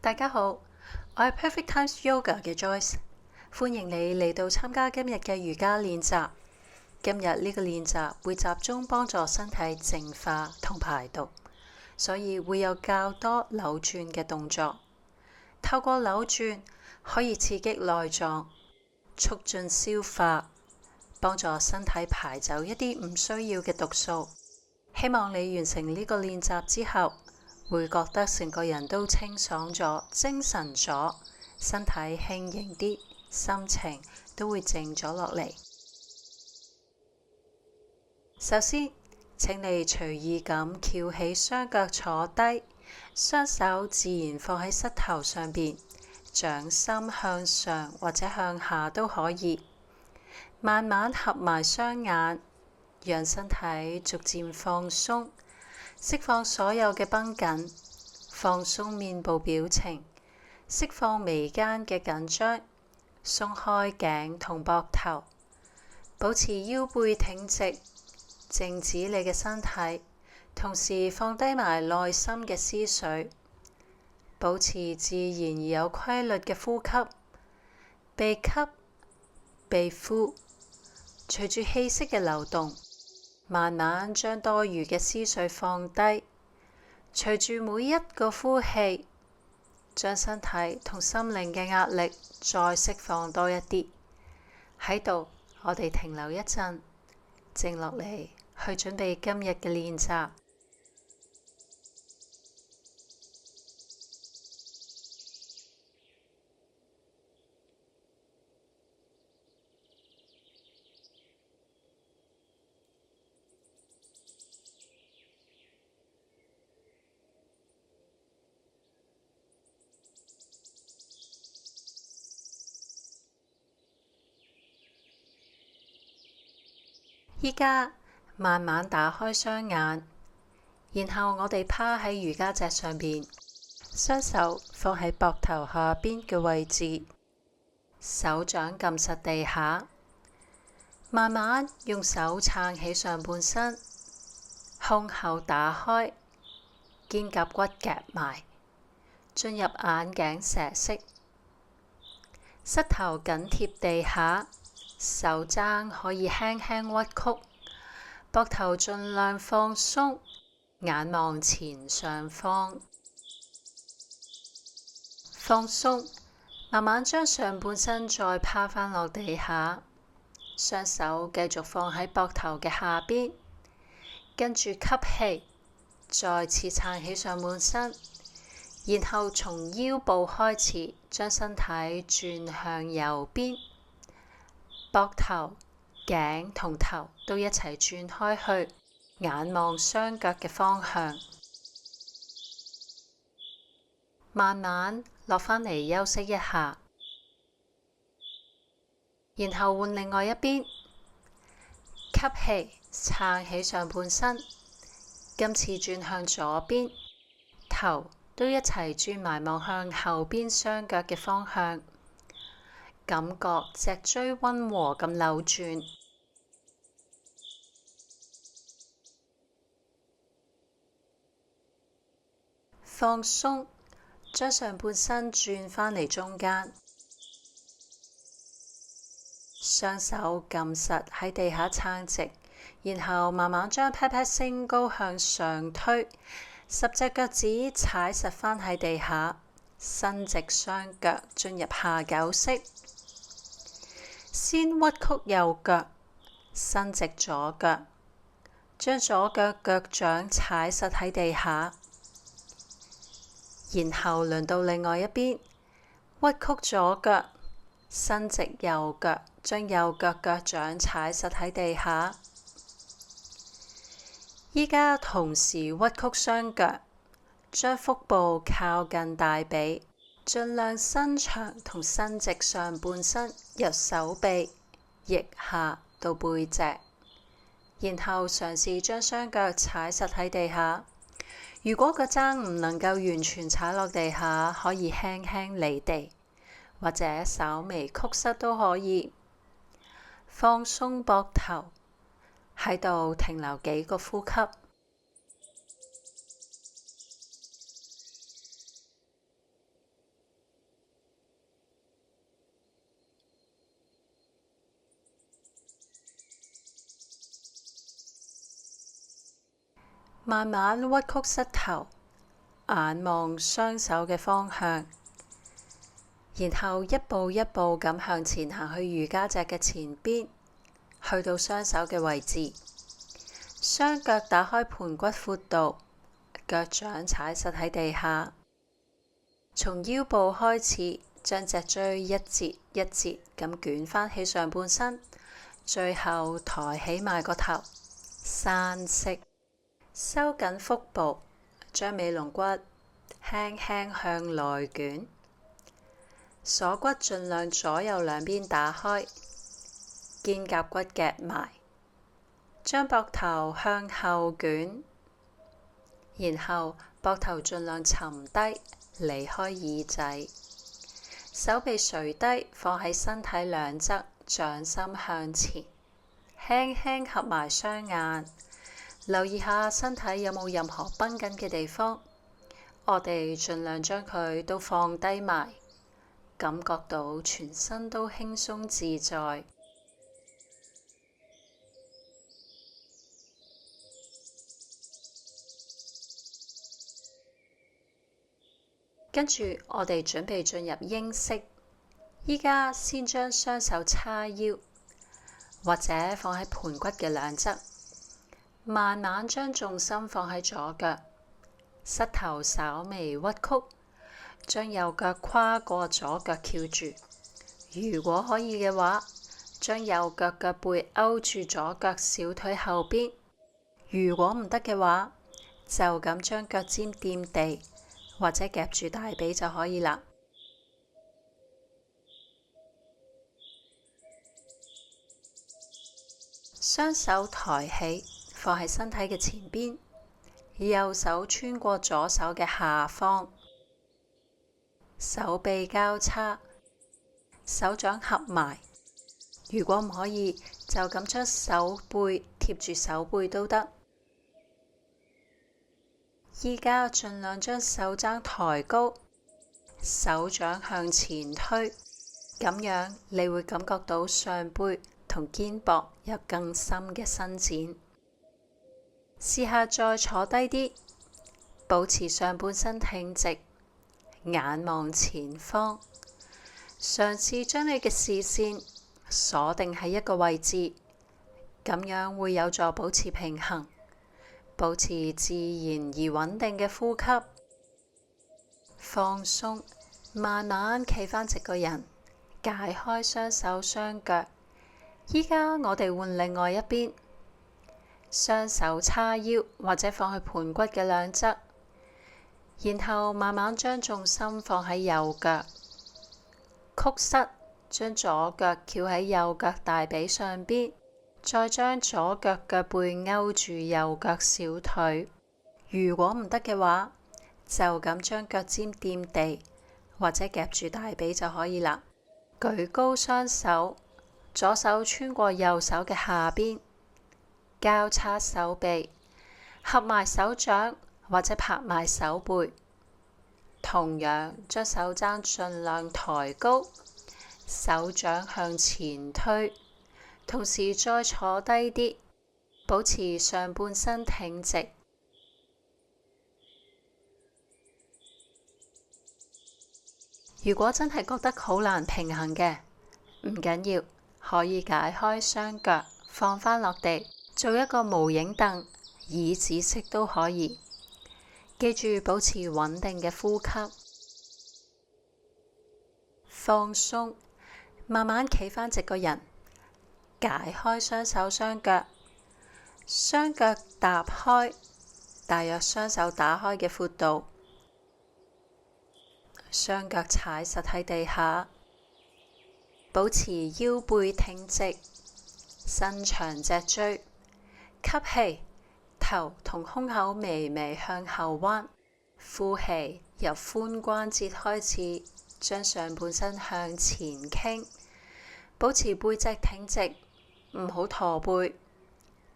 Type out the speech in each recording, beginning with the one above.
大家好，我係 Perfect Times Yoga 嘅 Joyce，歡迎你嚟到參加今日嘅瑜伽練習。今日呢個練習會集中幫助身體淨化同排毒，所以會有較多扭轉嘅動作。透過扭轉可以刺激內臟，促進消化，幫助身體排走一啲唔需要嘅毒素。希望你完成呢個練習之後，會覺得成個人都清爽咗、精神咗，身體輕盈啲，心情都會靜咗落嚟。首先，請你隨意咁翹起雙腳坐低，雙手自然放喺膝頭上邊，掌心向上或者向下都可以。慢慢合埋雙眼，讓身體逐漸放鬆，釋放所有嘅繃緊，放鬆面部表情，釋放眉間嘅緊張，鬆開頸同膊頭，保持腰背挺直，靜止你嘅身體，同時放低埋內心嘅思緒，保持自然而有規律嘅呼吸，鼻吸鼻呼，隨住氣息嘅流動，慢慢將多餘嘅思緒放低，隨住每一個呼氣，將身體同心靈嘅壓力再釋放多一啲。喺度，我哋停留一陣，靜落嚟去準備今日嘅練習。依家慢慢打開雙眼，然後我哋趴喺瑜伽席上邊，雙手放喺膊頭下邊嘅位置，手掌撳實地下，慢慢用手撐起上半身，胸口打開，肩胛骨夾埋，進入眼鏡蛇式，膝頭緊貼地下。手踭可以輕輕屈曲，膊頭盡量放鬆，眼望前上方，放鬆，慢慢將上半身再趴返落地下，雙手繼續放喺膊頭嘅下邊，跟住吸氣，再次撐起上半身，然後從腰部開始將身體轉向右邊。膊頭、頸同頭都一齊轉開去，眼望雙腳嘅方向，慢慢落返嚟休息一下，然後換另外一邊，吸氣撐起上半身，今次轉向左邊，頭都一齊轉埋望向後邊雙腳嘅方向。感覺脊椎溫和咁扭轉，放鬆，將上半身轉返嚟中間，雙手撳實喺地下撐直，然後慢慢將 pat pat 升高向上推，10隻腳趾踩實返喺地下，伸直雙腳進入下九式。先屈曲右腳，伸直左腳，將左腳腳掌踩實喺地下，然後輪到另外一邊，屈曲左腳，伸直右腳，將右腳腳掌踩實喺地下。依家同時屈曲雙腳，將腹部靠近大髀，盡量伸長同伸直上半身，由手臂、腋下到背脊，然後嘗試將雙腳踩實喺地下。如果腳踭唔能夠完全踩落地下，可以輕輕離地，或者稍微曲膝都可以。放鬆膊頭，喺度停留幾個呼吸。慢慢屈曲膝頭，眼望雙手嘅方向，然後一步一步咁向前行去瑜伽席嘅前邊，去到雙手嘅位置，雙腳打開盤骨闊度，腳掌踩實喺地下，從腰部開始，將脊椎一節一節咁捲返起上半身，最後抬起埋個頭，山式。收緊腹部，將尾龍骨輕輕向內捲，鎖骨盡量左右兩邊打開，肩胛骨夾埋，將膊頭向後捲，然後膊頭盡量沉低，離開耳仔，手臂垂低，放喺身體兩側，掌心向前，輕輕合埋雙眼。留意下身體有冇任何繃緊嘅地方，我哋盡量將佢都放低埋，感覺到全身都輕鬆自在。跟住我哋準備進入英式，依家先將雙手叉腰，或者放喺盤骨嘅兩側。慢慢將重心放喺左腳，膝頭稍微屈曲，將右腳跨過左腳翹住。如果可以嘅話，將右腳腳背勾住左腳小腿後邊。如果唔得嘅話，就咁將腳尖掂地，或者夾住大髀就可以啦。雙手抬起，放喺身體嘅前邊，右手穿過左手嘅下方，手臂交叉，手掌合埋。如果唔可以，就咁將手背貼住手背都得。依家盡量將手踭抬高，手掌向前推，咁樣你會感覺到上背同肩膊有更深嘅伸展。試下再坐低啲，保持上半身挺直，眼望前方，嘗試將你嘅視線鎖定喺一個位置，咁樣會有助保持平衡，保持自然而穩定嘅呼吸。放鬆，慢慢企返直個人，解開雙手雙腳。依家我哋換另外一邊。雙手叉腰或者放去盤骨嘅兩側，然後慢慢將重心放喺右腳，曲膝，將左腳翹喺右腳大髀上邊，再將左腳腳背勾住右腳小腿。如果唔得嘅話，就咁將腳尖掂地，或者夾住大髀就可以啦。舉高雙手，左手穿過右手嘅下邊，交叉手臂，合埋手掌或者拍埋手背，同樣將手踭盡量抬高，手掌向前推，同時再坐低啲，保持上半身挺直。如果真係覺得好難平衡嘅，唔緊要，可以解開雙腳，放返落地。做一個無影凳，椅子式都可以。記住保持穩定嘅呼吸，放鬆，慢慢企返直個人，解開雙手雙腳，雙腳踏開，大約雙手打開嘅闊度，雙腳踩實喺地下，保持腰背挺直，伸長脊椎。吸氣，頭同胸口微微向後彎，呼氣，由髖關節開始，將上半身向前傾，保持背脊挺直，唔好駝背，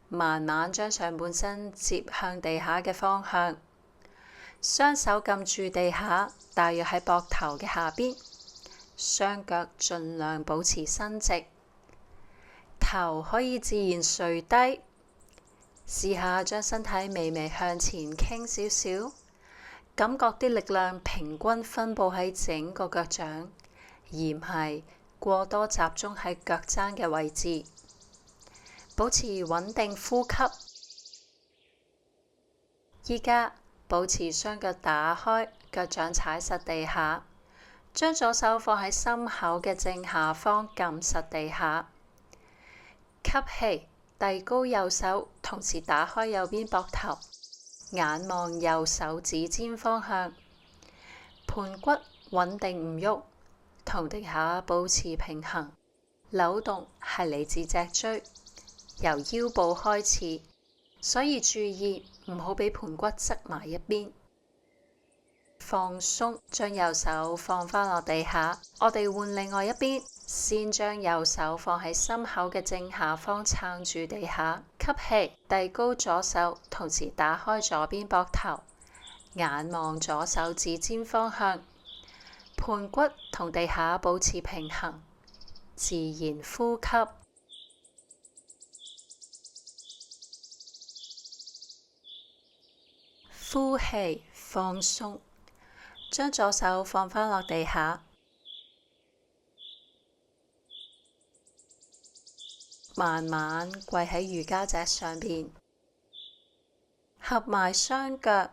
慢慢將上半身接向地下嘅方向，雙手撳住地下，大約喺膊頭嘅下邊，雙腳盡量保持伸直，頭可以自然垂低。試下將身體微微向前傾少少，感覺啲力量平均分佈喺整個腳掌，而唔係過多集中喺腳踭嘅位置。保持穩定呼吸。依家保持雙腳打開，腳掌踩實地下，將左手放喺心口嘅正下方，撳實地下。吸氣，遞高右手，同時打開右邊膊頭，眼望右手指尖方向，盤骨穩定唔喐，同地下保持平衡。扭動係嚟自脊椎，由腰部開始，所以注意唔好俾盤骨側埋一邊。放鬆，將右手放返落地下。我哋換另外一邊，先將右手放喺心口嘅正下方撐住地下。吸氣，遞高左手，同時打開左邊膊頭，眼望左手指尖方向，盤骨同地下保持平衡，自然呼吸。呼氣，放鬆。將左手放返落地下，慢慢跪喺瑜伽席上邊，合埋雙腳，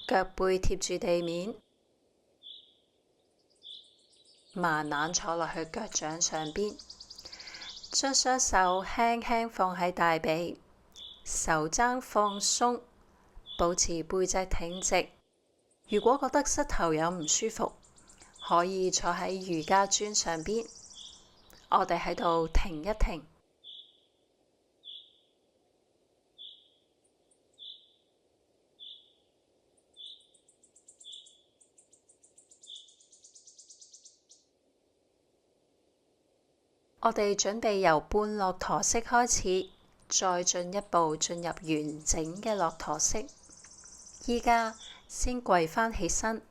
腳背貼住地面，慢慢坐落去腳掌上邊，將雙手輕輕放喺大髀，手踭放鬆，保持背脊挺直。如果覺得膝頭有唔舒服，可以坐喺瑜伽磚上邊。我哋喺度停一停。我哋準備由半駱駝式開始，再進一步進入完整嘅駱駝式。依家先跪返起身，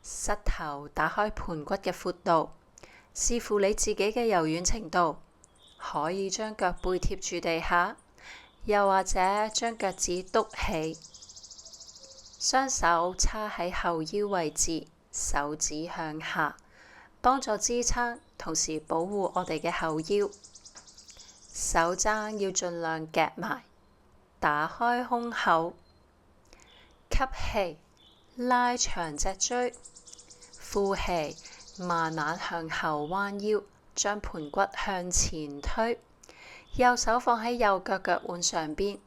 膝頭打開盤骨嘅闊度，視乎你自己嘅柔軟程度，可以將腳背貼住地下，又或者將腳趾篤起，雙手叉喺後腰位置，手指向下，幫助支撐，同時保護我哋嘅後腰。手踭要盡量夾埋，打開胸口。吸氣，拉長脊椎，呼氣，慢慢向後彎腰，將盤骨向前推。右手放喺右腳腳腕上邊，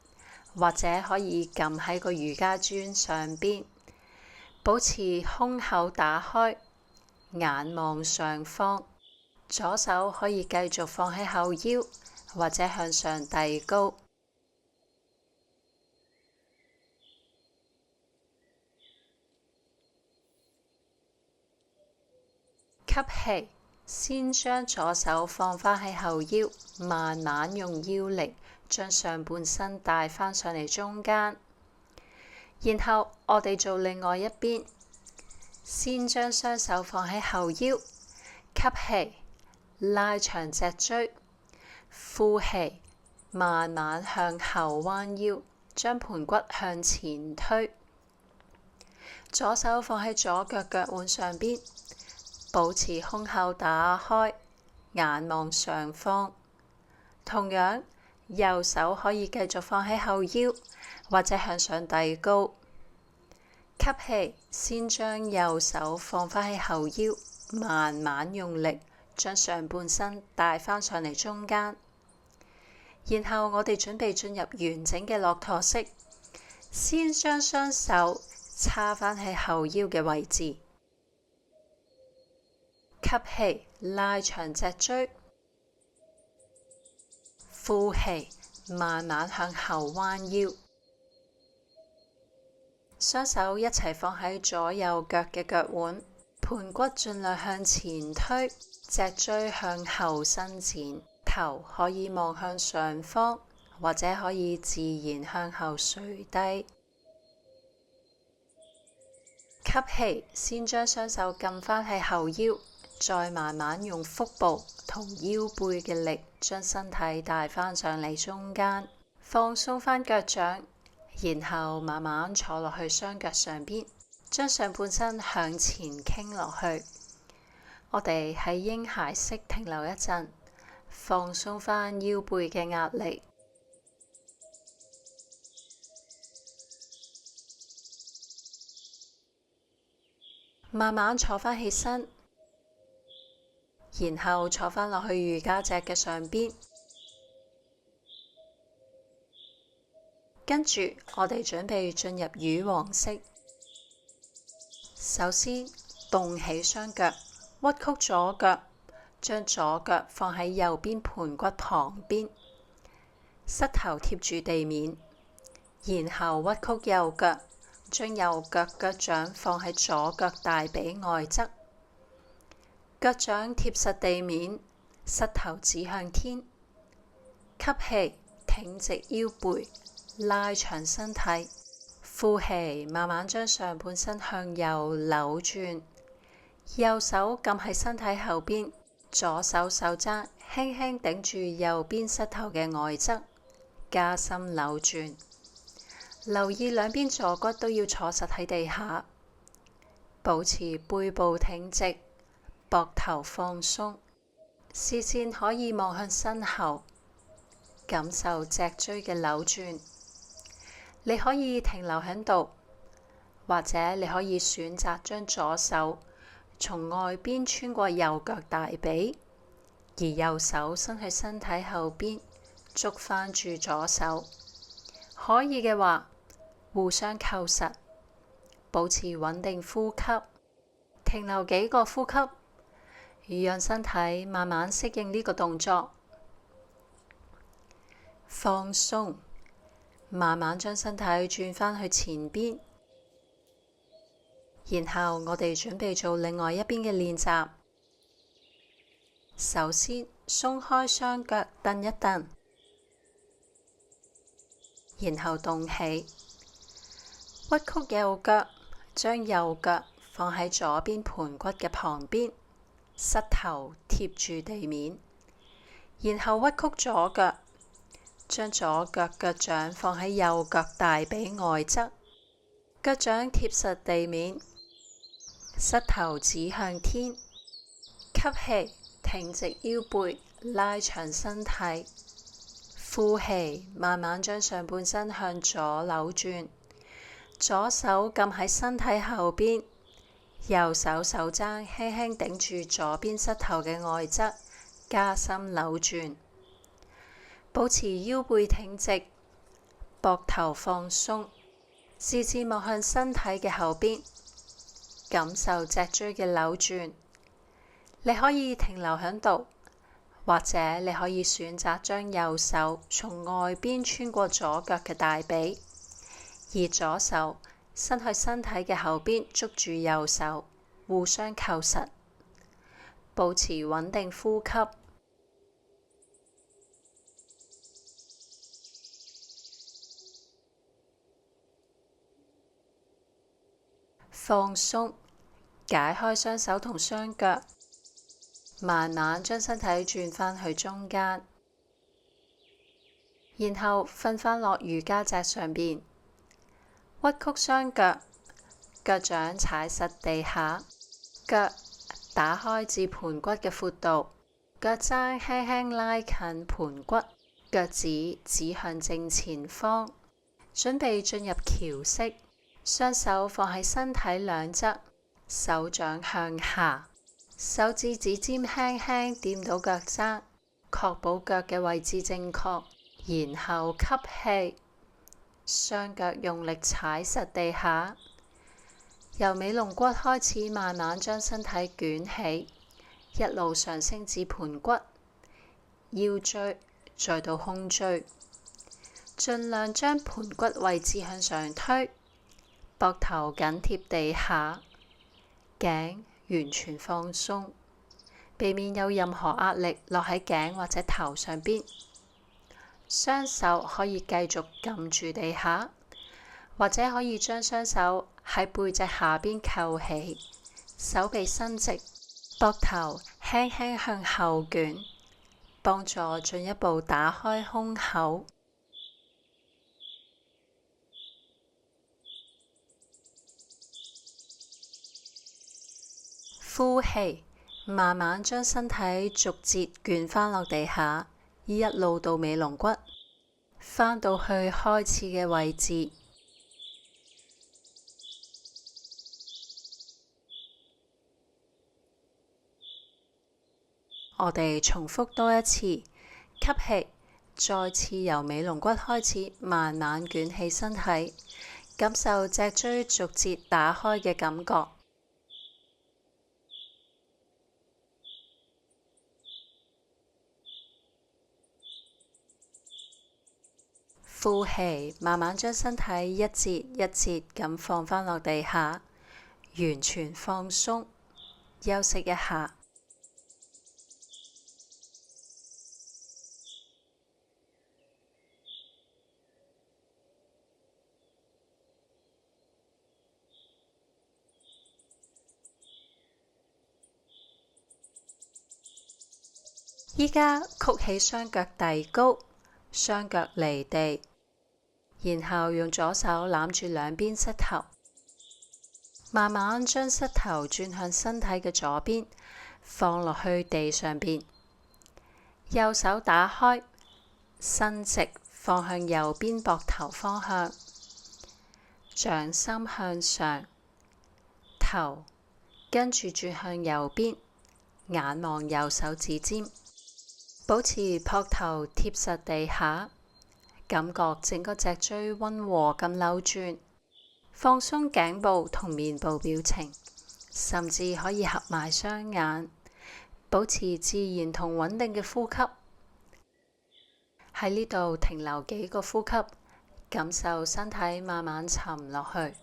或者可以撳喺個瑜伽磚上邊。保持胸口打開，眼望上方。左手可以繼續放喺後腰，或者向上遞高。吸氣，先將左手放返喺後腰，慢慢用腰力將上半身帶返上嚟中間。然後我哋做另外一邊，先將雙手放喺後腰，吸氣，拉長脊椎，呼氣，慢慢向後彎腰，將盤骨向前推。左手放喺左腳腳腕上邊。保持胸口打開，眼望上方。同樣，右手可以繼續放喺後腰，或者向上遞高。吸氣，先將右手放返喺後腰，慢慢用力將上半身帶返上嚟中間。然後我哋準備進入完整嘅駱駝式，先將雙手叉返喺後腰嘅位置。吸氣，拉長脊椎，呼氣，慢慢向後彎腰。雙手一齊放喺左右腳嘅腳腕，盤骨盡量向前推，脊椎向後伸展，頭可以望向上方，或者可以自然向後垂低。吸氣，先將雙手撳返喺後腰。再慢慢用腹部同腰背嘅力，將身體帶返上嚟中間。放鬆返腳掌，然後慢慢坐落去雙腳上邊，將上半身向前傾落去。我哋喺嬰孩式停留一陣，放鬆返腰背嘅壓力。慢慢坐返起身，然後坐返落去瑜伽席嘅上邊。跟住我哋準備進入羽王式。首先，動起雙腳，屈曲左腳，將左腳放喺右邊盤骨旁邊，膝頭貼住地面，然後屈曲右腳，將右腳腳掌放喺左腳大髀外側，腳掌貼實地面，膝頭指向天。吸氣，挺直腰背，拉長身體。呼氣，慢慢將上半身向右扭轉，右手撳喺身體後邊，左手手踭輕輕頂住右邊膝頭嘅外側，加深扭轉。留意兩邊坐骨都要坐實喺地下，保持背部挺直，膊頭放鬆，視線可以望向身後，感受脊椎嘅扭轉。你可以停留喺度，或者你可以選擇將左手從外邊穿過右腳大髀，而右手伸去身體後邊，捉返住左手。可以嘅話，互相扣實，保持穩定呼吸，停留幾個呼吸，讓身體慢慢適應呢個動作。放鬆，慢慢將身體轉返去前邊，然後我哋準備做另外一邊嘅練習。首先，鬆開雙腳，蹬一蹬，然後動起，屈曲右腳，將右腳放喺左邊盤骨嘅旁邊，膝頭貼住地面，然後屈曲左腳，將左腳腳掌放喺右腳大髀外側，腳掌貼實地面，膝頭指向天。吸氣，挺直腰背，拉長身體。呼氣，慢慢將上半身向左扭轉，左手撳喺身體後邊，右手手踭輕輕頂住左邊膝頭嘅外側，加深扭轉。保持腰背挺直，膊頭放鬆，視線望向身體嘅後邊，感受脊椎嘅扭轉。你可以停留喺度，或者你可以選擇將右手從外邊穿過左腳嘅大髀，而左手伸去身體嘅後邊捉住右手，互相扣實，保持穩定呼吸。放鬆，解開雙手同雙腳，慢慢將身體轉返去中間，然後瞓返落瑜伽席上邊，屈曲雙腳，腳掌踩實地下，腳打開至盤骨嘅闊度，腳踭輕輕拉近盤骨，腳趾指向正前方，準備進入橋式。雙手放喺身體兩側，手掌向下，手指指尖輕輕掂到腳踭，確保腳嘅位置正確。然後吸氣，雙腳用力踩實地下，由尾龍骨開始，慢慢將身體捲起，一路上升至盤骨、腰椎，再到胸椎，盡量將盤骨位置向上推。膊頭緊貼地下，頸完全放鬆，避免有任何壓力落喺頸或者頭上邊。雙手可以繼續撳住地下，或者可以將雙手喺背脊下邊扣起，手臂伸直，膊頭輕輕向後捲，幫助進一步打開胸口。呼氣，慢慢將身體逐節捲返落地下，一路到尾龍骨，返到去開始嘅位置。我哋重複多一次，吸氣，再次由尾龍骨開始，慢慢捲起身體，感受脊椎逐節打開嘅感覺。呼氣，慢慢將身體一節一節咁放返落地下，完全放鬆，休息一下。依家曲起雙腳遞高，雙腳離地，然後用左手攬住兩邊膝頭，慢慢將膝頭轉向身體嘅左邊，放落去地上邊。右手打開，伸直放向右邊膊頭方向，掌心向上，頭跟住轉向右邊，眼望右手指尖。保持膊頭貼實地下，感覺整個脊椎溫和咁扭轉，放鬆頸部同面部表情，甚至可以合埋雙眼，保持自然同穩定嘅呼吸。喺呢度停留幾個呼吸，感受身體慢慢沉落去。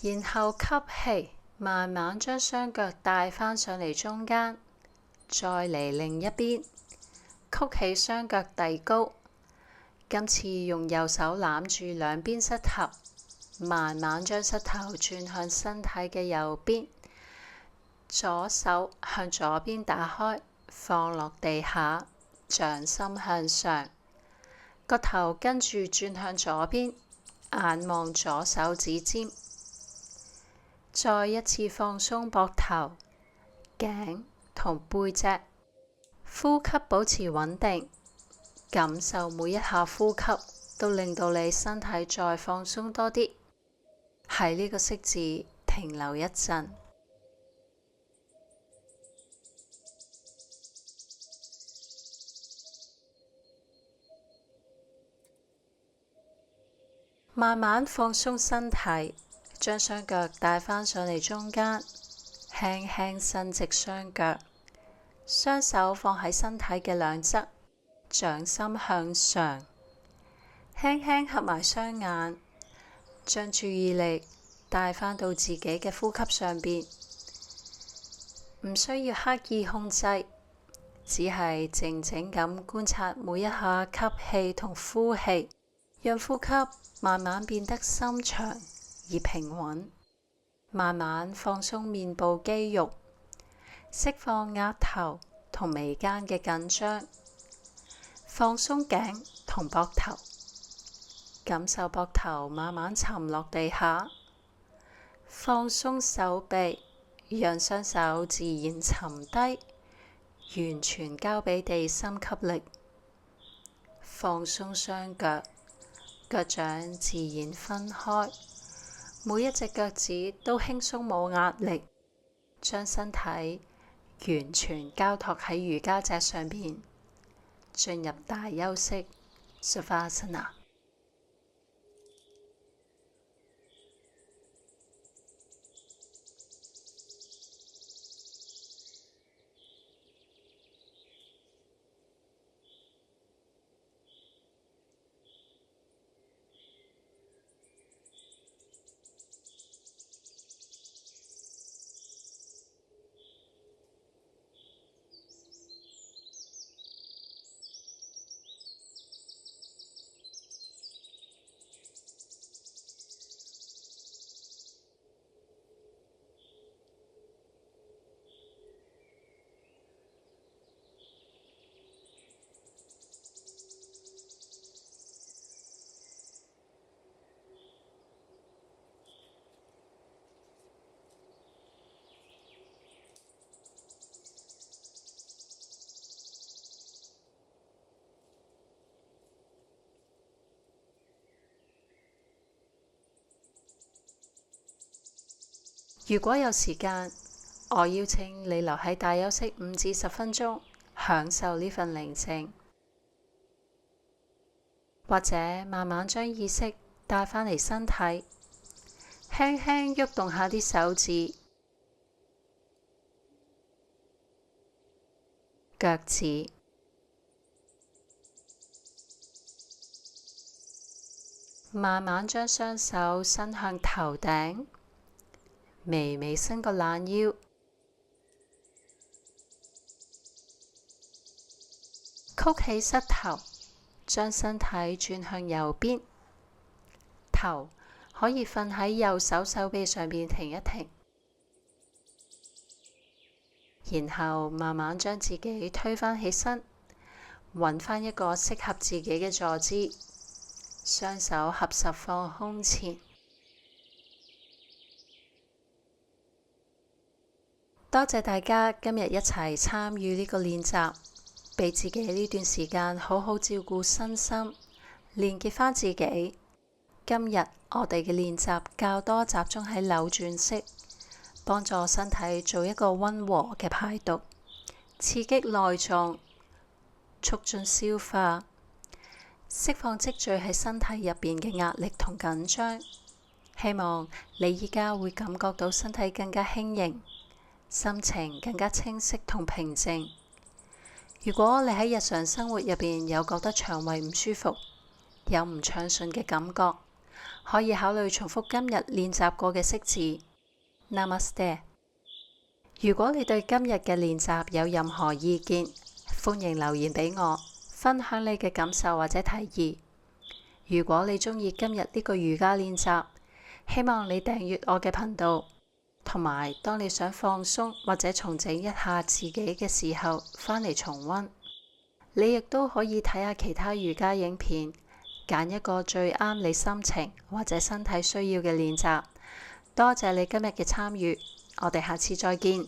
然後吸氣，慢慢將雙腳帶返上嚟中間，再嚟另一邊，曲起雙腳遞高。今次用右手攬住兩邊膝頭，慢慢將膝頭轉向身體嘅右邊，左手向左邊打開，放落地下，掌心向上，個頭跟住轉向左邊，眼望左手指尖。再一次放鬆膊頭、頸同背脊，呼吸保持穩定，感受每一下呼吸都令到你身體再放鬆多啲。喺呢個息字停留一陣，慢慢放鬆身體。將雙腳帶返上嚟中間，輕輕伸直雙腳，雙手放喺身體嘅兩側，掌心向上，輕輕合埋雙眼，將注意力帶返到自己嘅呼吸上邊，唔需要刻意控制，只係靜靜咁觀察每一下吸氣同呼氣，讓呼吸慢慢變得深長而平穩，慢慢放鬆面部肌肉，釋放額頭同眉間嘅緊張，放鬆頸同膊頭，感受膊頭慢慢沉落地下，放鬆手臂，讓雙手自然沉低，完全交俾地心吸力，放鬆雙腳，腳掌自然分開。每一隻腳趾都輕鬆冇壓力，將身體完全交託喺瑜伽席上邊，進入大休息 Savasana。如果有時間，我邀請你留喺大休息5至10分鐘，享受呢份寧靜，或者慢慢將意識帶返嚟身體，輕輕喐動下啲手指、腳趾，慢慢將雙手伸向頭頂，微微伸個懶腰，曲起膝頭，將身體轉向右邊，頭可以瞓喺右手手臂上邊停一停，然後慢慢將自己推返起身，揾返一個適合自己嘅坐姿，雙手合十放胸前。多謝大家今日一齊參與呢個練習，俾自己呢段時間好好照顧身心，連結返自己。今日我哋嘅練習較多集中喺扭轉式，幫助身體做一個溫和嘅排毒，刺激內臟，促進消化，釋放積聚喺身體入邊嘅壓力同緊張。希望你依家會感覺到身體更加輕盈，心情更加清晰同平靜。如果你喺日常生活入邊有覺得腸胃唔舒服，有唔暢順嘅感覺，可以考慮重複今日練習過嘅式字 Namaste。如果你對今日嘅練習有任何意見，歡迎留言俾我，分享你嘅感受或者提議。如果你鍾意今日呢個瑜伽練習，希望你訂閱我嘅頻道，同埋當你想放鬆或者重整一下自己嘅時候，返嚟重溫。你亦都可以睇下其他瑜伽影片，揀一個最啱你心情或者身體需要嘅練習。多謝你今日嘅參與，我哋下次再見。